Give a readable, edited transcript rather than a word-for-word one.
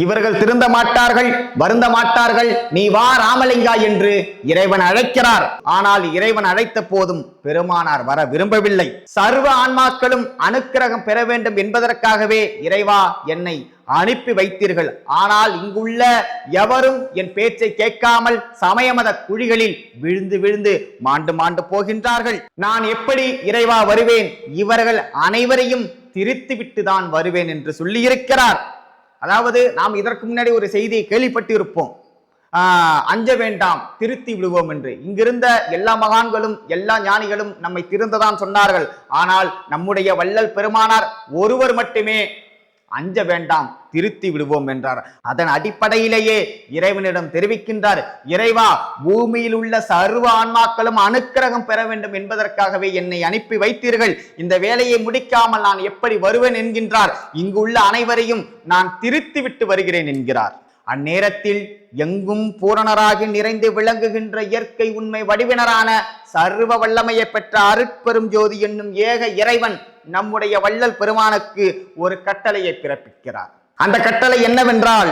இவர்கள் திருந்த மாட்டார்கள், வருந்த மாட்டார்கள். நீ வா ராமலிங்கா என்று இறைவன் அழைக்கிறார். ஆனால் இறைவன் அழைத்த போதும் பெருமானார் வர விரும்பவில்லை. சர்வ ஆன்மாக்களும் அனுக்கிரகம் பெற வேண்டும் என்பதற்காகவே இறைவா என்னை அனுப்பி வைத்தீர்கள். ஆனால் இங்குள்ள எவரும் என் பேச்சை கேட்காமல் சமயமத குழிகளில் விழுந்து விழுந்து மாண்டு மாண்டு போகின்றார்கள். நான் எப்படி இறைவா வருவேன்? இவர்கள் அனைவரையும் திருத்திவிட்டு தான் வருவேன் என்று சொல்லி இருக்கிறார். அதாவது நாம் இதற்கு முன்னாடி ஒரு செய்தியை கேள்விப்பட்டு இருப்போம், அஞ்ச வேண்டாம் திருத்தி விடுவோம் என்று. இங்கிருந்த எல்லா மகான்களும் எல்லா ஞானிகளும் நம்மை திருந்ததான் சொன்னார்கள். ஆனால் நம்முடைய வள்ளல் பெருமானார் ஒருவர் மட்டுமே அஞ்ச வேண்டாம் திருத்தி விடுவோம் என்றார். அதன் அடிப்படையிலேயே இறைவனிடம் தெரிவிக்கின்றார், இறைவா பூமியில் உள்ள சர்வ ஆன்மாக்களும் அனுக்கிரகம் பெற வேண்டும் என்பதற்காகவே என்னை அனுப்பி வைத்தீர்கள். இந்த வேலையை முடிக்காமல் நான் எப்படி வருவேன் என்கின்றார். இங்குள்ள அனைவரையும் நான் திருத்தி விட்டு வருகிறேன் என்கிறார். அந்நேரத்தில் எங்கும் பூரணராகி நிறைந்து விளங்குகின்ற இயற்கை உண்மை வடிவினரான சர்வ வல்லமையை பெற்ற அருட்பெரும் ஜோதி என்னும் ஏக இறைவன் நம்முடைய வள்ளல் பெருமானுக்கு ஒரு கட்டளையை பிறப்பிக்கிறார். அந்த கட்டளை என்னவென்றால்,